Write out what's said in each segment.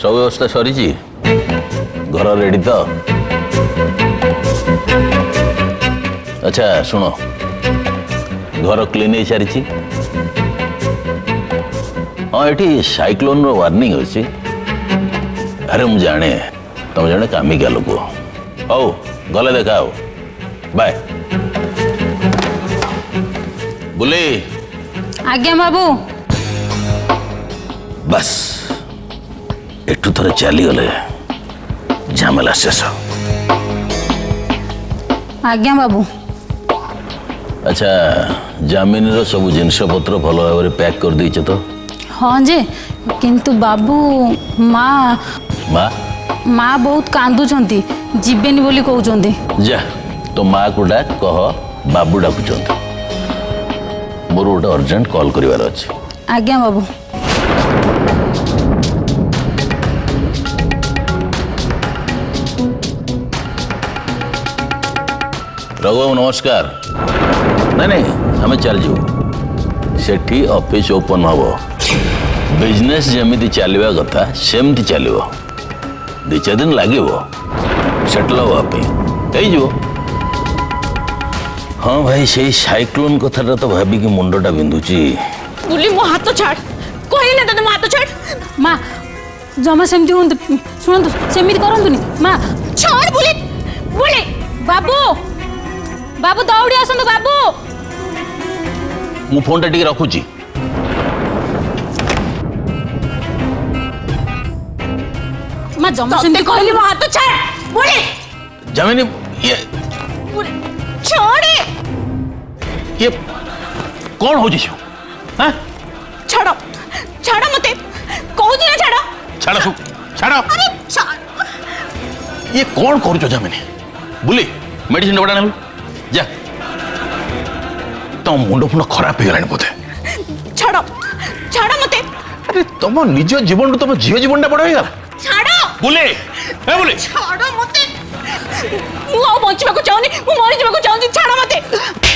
सब व्यवस्था सरी घर रेडी तो अच्छा शुण घर क्लीन हो सारी हाँ ये साइक्लोन वार्निंग अच्छी अरे मुझे जाने तुम जड़े कामिका लोक हौ गले देखा हो बाय बुले आज्ञा बाबू बस एठू थोड़े चली गले झमेला शेष आज्ञा बाबू अच्छा जमीन सब जिनस पत्र भल भाव पैक कर दीचे तो हाँ जे किंतु बाबू माँ माँ माँ बहुत कांदुचंती जीवेनी बोली कहउचंती जा तो माँ को डाक कह बाबू डाकुचंती मोर गोटे अर्जेंट कॉल करिवार अछि आज्ञा बाबू रघु नमस्कार नहीं नहीं हमें चल जाऊ सेठी ऑफिस ओपन हम बिजनेस जमी चलवा कथा सेमती चलो दि चार दिन लगे सेटल हाँपी हाँ भाई से साइक्लोन कथा तो भाविकी मुंडटा बिंधुची बुली मो हाथ छाड़ कहले तने मो हाथ छाड़ माँ जमा सेमती हूँ शुणु सेमती करंतुनी माँ छाड़ बुली बुली बाबू बाबू दौड़ी आसतु बाबू मु फोन टी रखुची माँ जमा तते सेमती कहले मो हाथ छाड़ बुली जमीन ये छोड़े ये कौन हो जिस हाँ छाड़ो छाड़ो मते कहू ना छाड़ो छाड़ सु छाड़ अरे छाड़ ये कौन कर जमीन बुली मेडिसिन डबा ना जा तुम मुंड फुंड खराब हो गलानी बोधे छाड़ो छाड़ो मते अरे तुम निज जीवन तुम झील जीवन बड़ हो छाड़ो बुले बुले छाड़ो मते मु आ बंचबा को चाहनी मु मरि जबा को चाहनी छाड़ो मते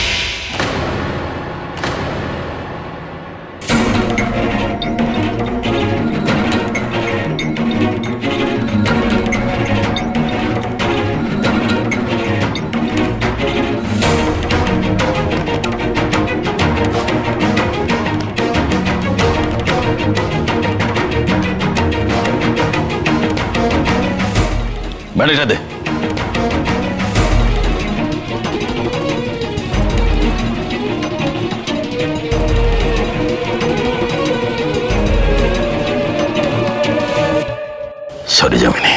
मैंने दे सॉरी जमीनी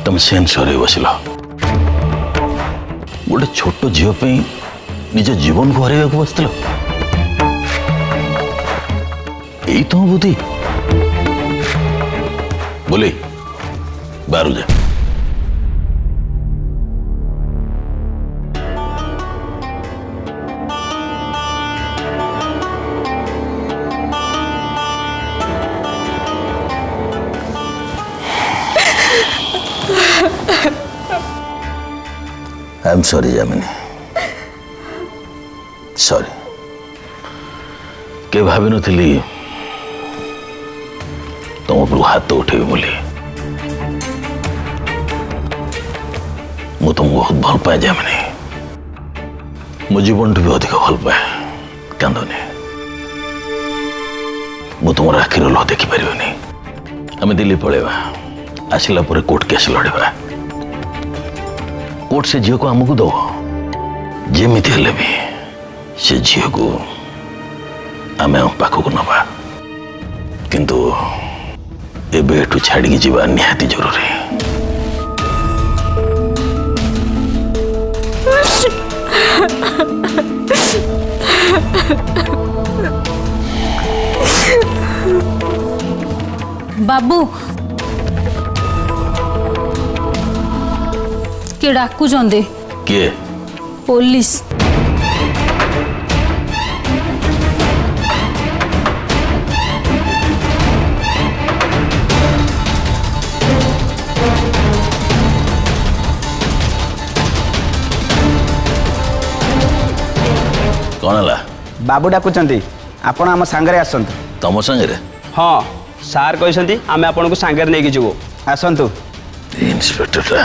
तुम सेन सर बसिल गोटे छोट झील निज जीवन को हर बसल यही तो बुद्धि बोले बारू जा I am sorry Jamini sorry के भावी नी तुम उपरू हाथ उठेबी बोली मु तुमको बहुत भल पाए जामिनी मो जीवन भी अधिक भल पाए कांदनी मु तुम आखिर लह देखिपर आम दिल्ली पलैबा आसला कोर्ट केस लड़वा कोर्ट से झील को आमको दब जमी भी से झील को आम पाखक नवा किंतु एबे एठू छाड़ी जीवा निहाती जरूरी बाबू के डाकुचंदे किए पुलिस कौन है बाबू डाकुचंती आपण आम सांगरे आसंतु तुम संगे हाँ ସାର୍ କହିଛନ୍ତି ଆମେ ଆପଣଙ୍କୁ ସାଙ୍ଗରେ ନେଇକି ଯିବୁ ଆସନ୍ତୁ। ଇନ୍ସପେକ୍ଟରଟା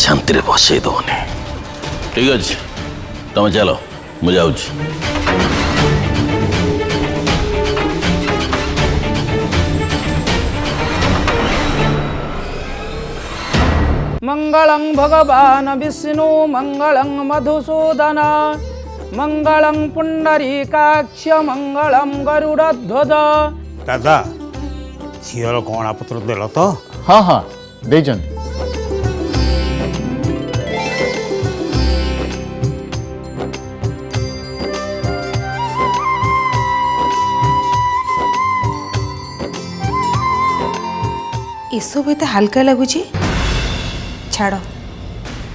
ଶାନ୍ତିରେ ବସେଇ ଦଉନି। ଠିକ ଅଛି ତମେ ଚାଲ, ମୁଁ ଯାଉଛି। मंगलं भगवान् विष्णु मंगलं मधुसूदन मंगलं पुंडरीकाक्ष मंगलं गरुड़ध्वज। दादा झीर गहना पत्र देल तो? हाँ हाँ ଦେଇଛନ୍ତି। ଏସବୁ ଏତେ ହାଲକା ଲାଗୁଛି। ଛାଡ଼,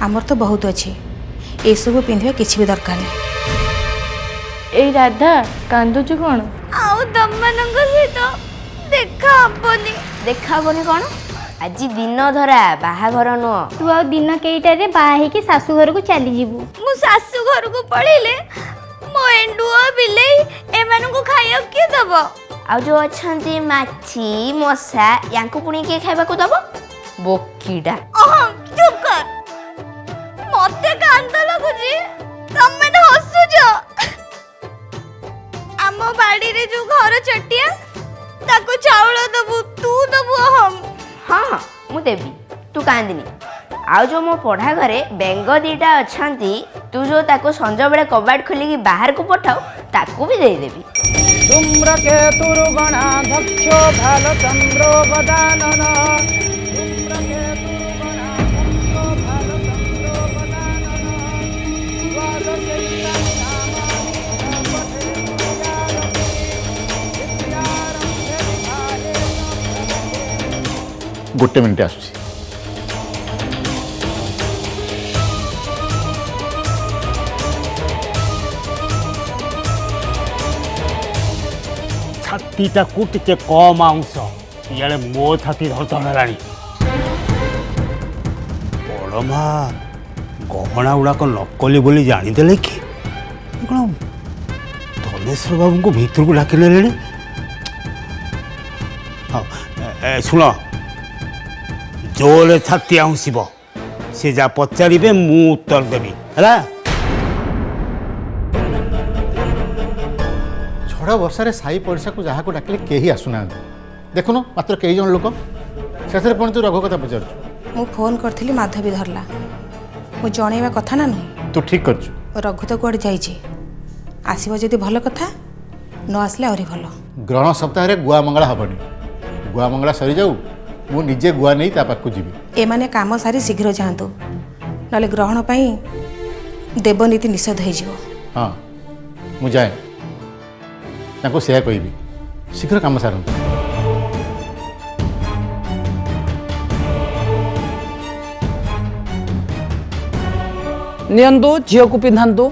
ଆମର ତ ବହୁତ ଅଛି, ଏସବୁ ପିନ୍ଧିବା କିଛି ବି ଦରକାର ନାହିଁ। ଏଇ ରାଧା କାନ୍ଦୁଛୁ କ'ଣ? ଆଉ ତମମାନଙ୍କ ସହିତ ଦେଖା ହବନି। ଦେଖା ହବନି କ'ଣ? ଆଜି ଦିନ ଧରା, ବାହାଘର ନୁହଁ। ତୁ ଆଉ ଦିନ କେଇଟାରେ ବାହା ହେଇକି ଶାଶୁ ଘରକୁ ଚାଲିଯିବୁ। ମୁଁ ଶାଶୁ ଘରକୁ ପଳେଇଲେ ମୋ ଏଣ୍ଡୁଅ ବିଲେଇ ଏମାନଙ୍କୁ ଖାଇବାକୁ କିଏ ଦବ? ଆଉ ଯୋଉ ଅଛନ୍ତି ମାଛି ମଶା, ୟାଙ୍କୁ ପୁଣି କିଏ ଖାଇବାକୁ ଦବ? ବୋକିଟା। ଚୁପ୍ କର, ମତେ କାନ୍ଦ ଲାଗୁଛି। ତମେ ହସୁଛ। ଆମ ବାଡିରେ ଯୋଉ ଘର ଚଟିଆ, ତାକୁ ଚାଉଳ ଦବୁ, ତୁ ଦବୁ। ହଁ ମୁଁ ଦେବି, ତୁ କାନ୍ଦିନି। ଆଉ ଯୋଉ ମୋ ପଢା ଘରେ ବେଙ୍ଗ ଦିଟା ଅଛନ୍ତି, ତୁ ଯୋଉ ତାକୁ ସଞ୍ଜବେଳେ କବାଟ ଖୋଲିକି ବାହାରକୁ ପଠାଉ, ତାକୁ ବି ଦେଇଦେବି। धूम्रकेतुर्गणाध्यक्ष भालचन्द्रो गजानन। ଗୋଟେ ମିନିଟ୍ ଆସୁଛି। ଛାତିଟାକୁ ଟିକେ କମ୍ ଆଉଁଶ, ଇଆଡ଼େ ମୋ ଛାତି ଧଡ଼ଧଡ଼ ହେଲାଣି। ବଡ଼ ମା ଗହଣା ଗୁଡ଼ାକ ନକଲି ବୋଲି ଜାଣିଦେଲେ କି? କ'ଣ ଧନେଶ୍ୱର ବାବୁଙ୍କୁ ଭିତରକୁ ଡାକି ନେଲେଣି? ହଁ ଶୁଣ, ଜୋରରେ ଛାତି ଆଉଁସିବ, ସେ ଯାହା ପଚାରିବେ ମୁଁ ଉତ୍ତର ଦେବି, ହେଲା? ଝଡ଼ ବର୍ଷାରେ ସାହି ପଡ଼ିଶାକୁ ଯାହାକୁ ଡାକିଲେ କେହି ଆସୁନାହାନ୍ତି। ଦେଖୁନ ମାତ୍ର କେଇ ଜଣ ଲୋକ, ଶେଷରେ ପୁଣି ତୁ ରଘୁ କଥା ପଚାରୁଛୁ। ମୁଁ ଫୋନ୍ କରିଥିଲି, ମାଧବୀ ଧରିଲା। ମୁଁ ଜଣେଇବା କଥା ନା ନୁହେଁ? ତୁ ଠିକ୍ କରିଛୁ। ରଘୁ ତ କୁଆଡ଼େ ଯାଇଛି, ଆସିବ ଯଦି ଭଲ କଥା, ନ ଆସିଲେ ଆହୁରି ଭଲ। ଗ୍ରହଣ ସପ୍ତାହରେ ଗୁଆ ମଙ୍ଗଳା ହେବନି। ଗୁଆ ମଙ୍ଗଳା ସରିଯାଉ, ମୁଁ ନିଜେ ଗୁଆ ନେଇ ତା ପାଖକୁ ଯିବି। ଏମାନେ କାମ ସାରି ଶୀଘ୍ର ଯାଆନ୍ତୁ, ନହେଲେ ଗ୍ରହଣ ପାଇଁ ଦେବନୀତି ନିଷେଧ ହେଇଯିବ। ହଁ ମୁଁ ଯାଏ, ତାଙ୍କୁ ସେୟା କହିବି, ଶୀଘ୍ର କାମ ସାରନ୍ତୁ। नियंतु झील को पिंधातु।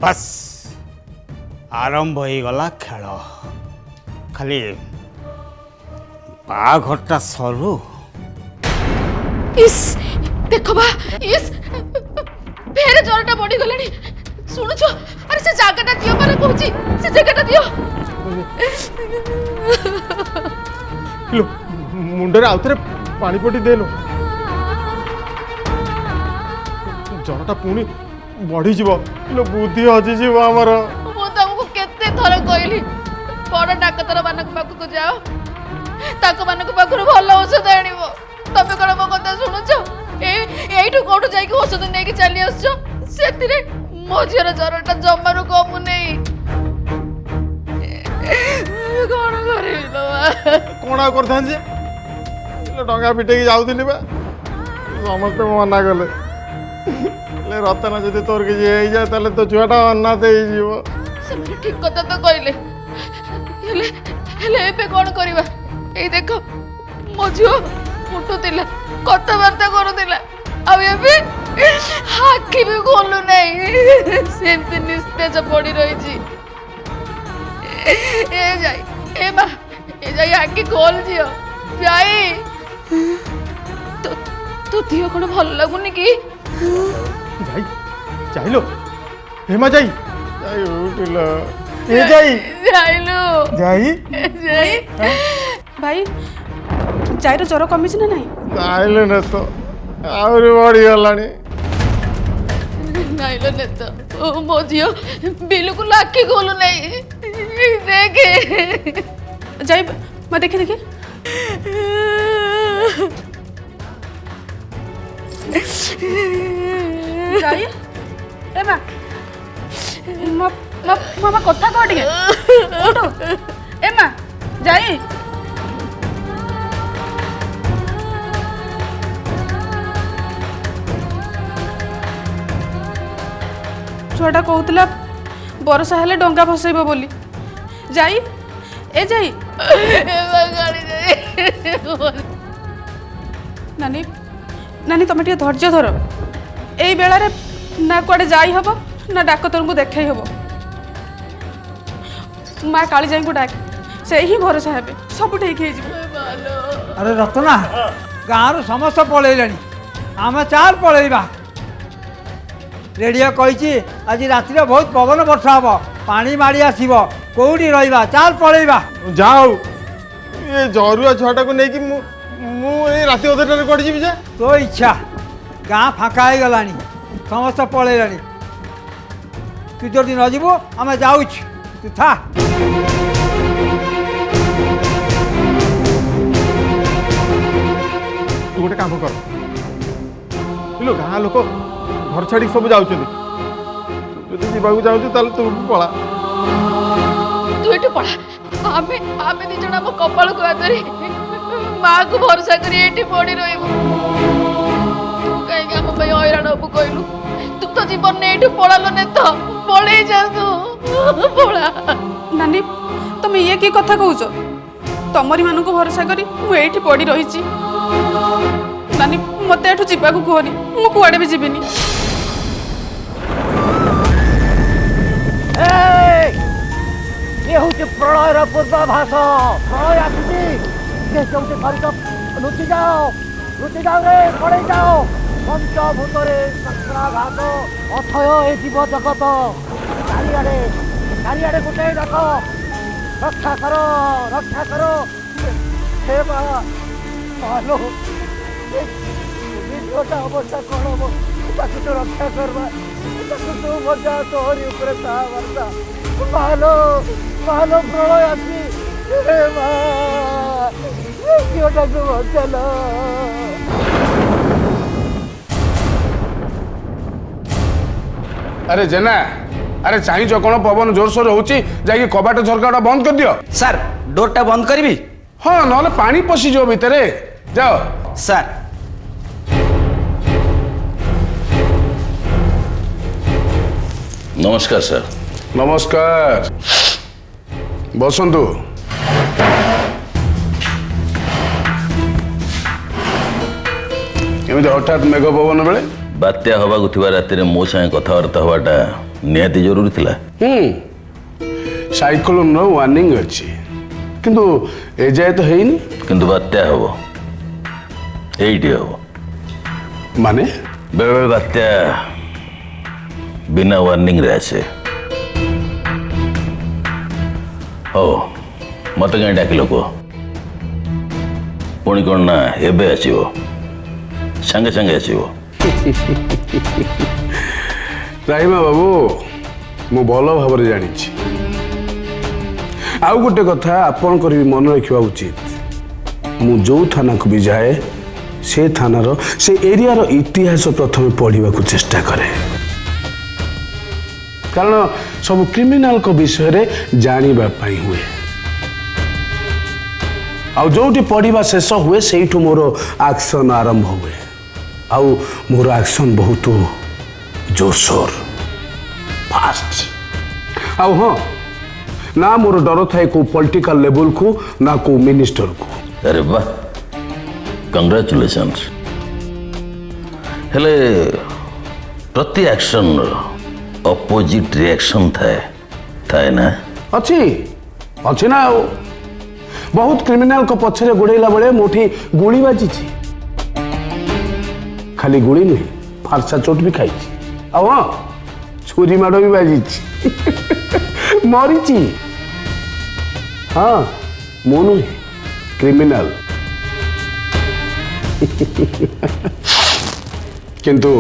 बस आरंभ हो गला खेल, खाली बाघरटा सरू। इस देखो बा, इस फेरे ज्वरटा बढ़ी गलानी। सुनुछ, अरे से जगहटा दियो, मारे कहूची से जगहटा दियो। लो मुंडरे आउथरे पानी पटी देलो, ज्वरटा पुणी बढ़ी जीव। लो बुद्धि हजि जीव हमर। मु तुमको केते थर कहली बड़ डाक्तर मानक पाखक जाओ, ताक मानक पाखर भल औषध आनिबो। तमे कोन मो कथा सुनुछ? एइठु कोठु जाइके औषध नेकी चली आसछ, सेतिरे मो झीर ज्वरटा जमारू कमु नै। कोन करिलो? कोण करथान जे डंगा पिटेकी जाउथिली बा, समस्त मना गले। ले रतन जदि तोर कि हे जाय ताले तो छुआटा अनाथ हे जीवो। से ठीक कथा तो कहले, हेले एबे कोन करबा? एई देखो मो झियो फुटुतिला, कथबार्ता करुतिला, आ एबे आखि भी खोलु नै, सेमति निस्तेज पड़ी रहिछि। ए जाई ए माँ ए जाई आखि खोल दियो जाई तो तो दियो कौन भल लगुनि कि যাই যাইলো হেমা যাই যাই উঠিল এ যাই जाइलु যাই जाई ଭାଇ ଯାଇର ଜ୍ୱର କମିଛି ନା ନାହିଁ? যাইলে না তো আହୁରି বড়িগলাଣି नाइलो ने तो ओ मो जियो बिल्कुल आखि खोलु नहीं देखे ଯାଇ ମା ଦେଖେ ଦେଖେ ଯାଇ ଏ ମା ମା କଥା କହ ଟିକେ ଉଠୁ ଏ ମା ଯାଇ ଛୁଆଟା କହୁଥିଲା ବର୍ଷା ହେଲେ ଡଙ୍ଗା ଭସେଇବ ବୋଲି ଯାଇ ଏ ଯାଇ ନାନୀ ନାନୀ ତମେ ଟିକେ ଧୈର୍ଯ୍ୟ ଧର ଏଇ ବେଳାରେ ନା କୁଆଡ଼େ ଯାଇ ହବ ନା ଡାକ୍ତରଙ୍କୁ ଦେଖେଇ ହବ ମା କାଳିଜାଇଙ୍କୁ ଡାକେ ସେ ହିଁ ଭରସା ହେବେ ସବୁ ଠିକ୍ ହେଇଯିବ। ଆରେ ରତନା ଗାଁରୁ ସମସ୍ତେ ପଳେଇଲେଣି ଆମେ ଚାଲ ପଳେଇବା। ରେଡ଼ିଓ କହିଛି ଆଜି ରାତିରେ ବହୁତ ପବନ ବର୍ଷା ହବ ପାଣି ମାଡ଼ି ଆସିବ କୋଉଠି ରହିବା ଚାଲ ପଳେଇବା। যাও এ জরুয়া ছুয়াটাকে নেই মু এই রাতে অধেটারে কোয়াড়ে যাবি যে ତୋ ଇଚ୍ଛା ଗାଁ ଫାଙ୍କା ହେଇଗଲାଣି ସମସ୍ତେ ପଳେଇଲେଣି ତୁ ଯଦି ନ ଯିବୁ ଆମେ ଯାଉଛୁ ତୁ ଥା। তু গোটে কাম কর বুঝলো গাঁ লোক ঘর ছাড়ি সব যাচ্ছেন যদি যাওয়া চাহুଛୁ তাহলে তু পলা तू एठु पड़ा आमे आमे दी जण हम कपाळ को आदरी मां को भरोसा करी एठी पड़ी रहइबु तू काई हम पई हैरान हबु कहलु तू तो जीवन ने एठु पळालो ने तो पळै जा तू पळा ନାନୀ ତମେ ଇଏ କି କଥା କହୁଛ ତମରି ମାନଙ୍କୁ ଭରସା କରି ମୁଁ ଏଇଠି ପଡ଼ି ରହିଛି ନାନୀ ମୋତେ ଏଠୁ ଯିବାକୁ କୁହନି ମୁଁ କୁଆଡ଼େ ବି ଯିବିନି। ये हूँ प्रलयर पूर्वाभास प्रलय आसुची लुचि जाओ रे पड़े जाओ पंचभूत संक्राघात अथय ए जीव जगत चारिआडे गोटे डाक रक्षा कर हे मालो अवस्था कौन हम ताकू तो रक्षा करवा ताकू तो मजा तोहरी उपरे ता वर्षा मालो मालो प्रलय आसी हे माटाକୁ ବଞ୍ଚାଲ। अरे जेना अरे चाहिए कौन पवन जोरसोर होची जाके कबाट झरकाटा बंद कर दियो। ସାର୍ ଡୋରଟା ବନ୍ଦ କରିବି? हाँ नहले पानी पशिଯିବ ଭିତରେ जाओ। ସାର୍ नमस्कार सर। नमस्कार बसंतु। एमती हठात मेघ पवन बेले बात्या हवाकु थिबा रातिरे मो संगे कथबार्ता हवाटा निहाती जरूरी थिला। साइक्लोन रो वार्निंग अछि किंतु ए जाय तो हेइनी। किंतु बात्या हबो एइटी हबो माने बेले बेले बात्या बिना वार्निंग रे आसे। ओ मत कहीं डाकिल को पुणी कौन ना एबे आसीबो संगे संगे आसीबो। राहिमा बाबू मु भल भाव जानी आउ गोटे कथा आपन कर मन रखा उचित मु जो थाना को भी जाए से थानार से एरिया रो इतिहास प्रथम पढ़ा चेष्टा करे कारण सब क्रिमिनाल को विषय रे जानिबा पाई हुए आउ जोटी पढ़ा शेष हुए से मोर एक्शन आरंभ हुए आउ मोर एक्शन बहुत जोरसोर फास्ट आउ हाँ ना मोर डर थाए को पॉलिटिकल लेवल को ना को मिनिस्टर को। अरे वाह कंग्रेचुलेशंस। हेले प्रति एक्शन अपोजिट रिएक्शन थाए थाए ना अच्छी अच्छे ना आओ बहुत क्रिमिनाल को पछरे गोड़ेला बेले मोठी गुली बाजी खाली गुली नहीं फारसा चोट भी खाई आ छुरी माड़ भी बाजी मरीची हाँ मु नुहे क्रिमिनाल किंतु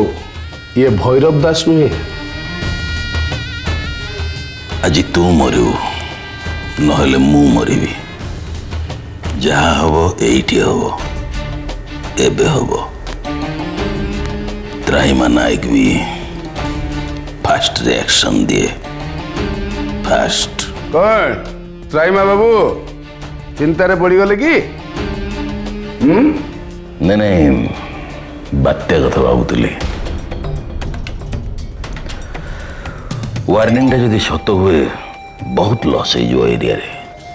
ये भैरव दास नुहे आज तू मरु नहले मु मरबी जहाँ हम एटी हम एबे हम त्राहिमा नायक भी फास्ट रिएक्शन दिए फास्ट कौन त्राहिमा बाबू चिंतार पड़गले कि नहीं नहीं बात्या कथा भावुली वार्निंग जदि सत हुए बहुत लॉस हो एरिया रे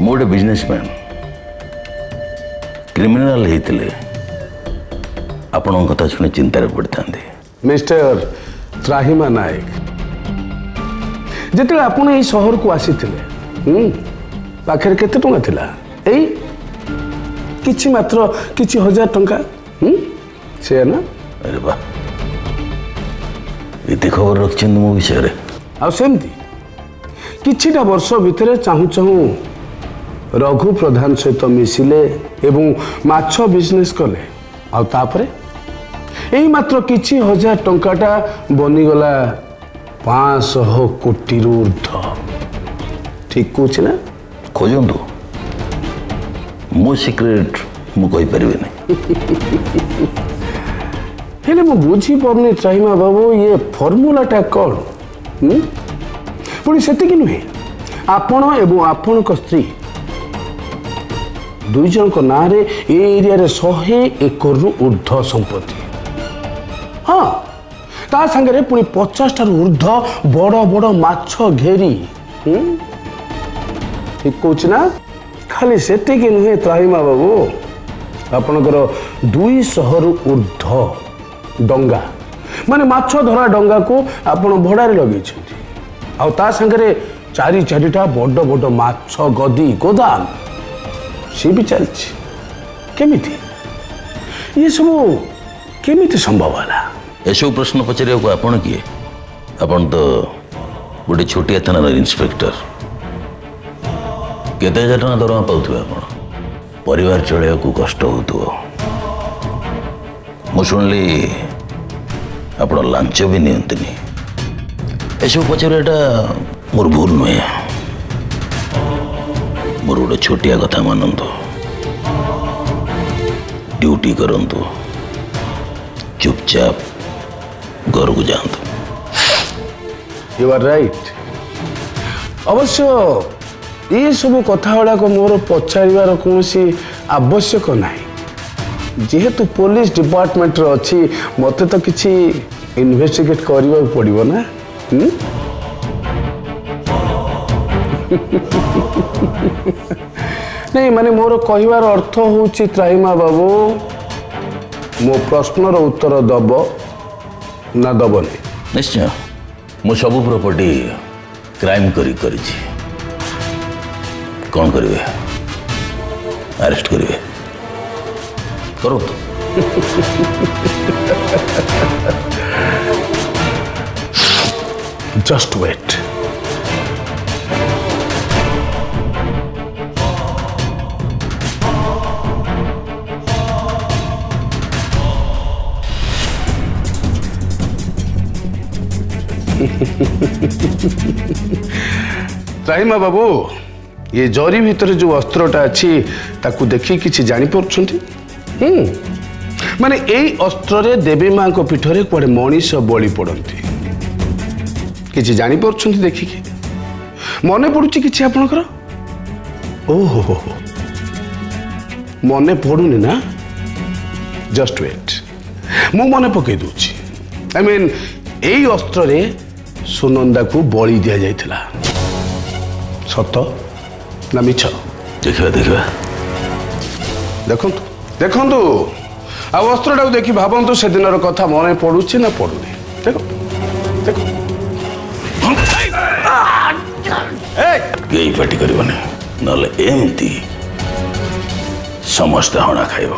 मु गोटे बिजनेसमैन क्रिमिनाल होते आपण कथा शुणी चिंतार पड़ता मिस्टर त्राहिमा नायक जिते आपण ये सहर को आसी पाखे केते टंका थिला एई किछि मात्र किछि हजार टंका से ना अरे वाह ये खबर रखिए मो विषय रे आ सेमती किछिटा वर्ष भितर चाहू चाहू रघु प्रधान सहित मिसिले एवं माछ बिजनेस कले आ तापरे एई मात्र किछि हजार टंकाटा बनीगला 500 कोटी ऊर्ध ठीक कुछ ना खोजतु मो सिक्रेट मु कहि परिबे हेले मु बुझी परनी त्राहिमा बाबू ये फॉर्मूलाटा कौन पुणी सेतिक नुहे आपण एवं आपण स्त्री दुई जन को ना रे ए एरिया रे 100 एकड़ रु ऊर्ध्व संपत्ति हाँ ता संगे पुणी 50 टा ऊर्ध्व बड़ बड़ माछ घेरी ठीक कौच ना खाली सेतिक नुहे त्राहिमा बाबू आपणकर 200 रु ऊर्ध्व डंगा माने माछ धरा डंगा को आपण भड़ारे लगे आ ता संगे चारि चारिटा बड़ बड़ माछ गदी गोदाम सी भी चलछि केमिति ये सब केमिति संभव है एसबू प्रश्न पचारे को आपण किए आपण तो गोटे छोटिया थाना इन्स्पेक्टर केते हजार टका दरमा पाउथबे आपण परिवार चलैया को कष्ट होतुओ मु सुनली आपण लांच भी नियंतनी एसबू पचारे एटा मोर भूल नुहे मोर गोटे छोटिया कथा मानतु ड्यूटी करंतु चुपचाप घर को जातु यू आर राइट अवश्य ये सब कथा गुड़ाक मोर पचार कौन आवश्यक नहीं जेहेतु पुलिस डिपार्टमेंट अच्छी मत तो किसी इन्वेस्टिगेट करने पड़ो ना नहीं माने मोर कहवार अर्थ हूँ त्राहिमा बाबू मो प्रश्नर उत्तर दब ना दबनी निश्चय मु सबू प्रॉपर्टी क्राइम करी कौन करेंगे अरेस्ट करेंगे करो तो जस्ट वेट त्राहिमा बाबू ये जरी भितर जो अस्त्रटा अच्छी ताकू देखी किसी जानी पारछंती माने एई अस्त्र रे देवी मां को पीठरे कुआडे मनीष बलि पड़ती किसी जानी पारछंती देखी कि मने पड़ुची किछि आपनकर ओहो हो मने पड़ुनी ना जस्ट वेट मु मने पकई दूची आई मीन एई अस्त्र रे सुनंदा को बलि दिया जाइथिला सत ना मिछ देखा देखा देखंतु देखंतु आ अस्त्रटा देखि भाबंतु से दिनर कथा मने पड़ुची ना पड़ुनी देखो देखो कई पार्टी करबने नले एमती समस्ते हणा खाइब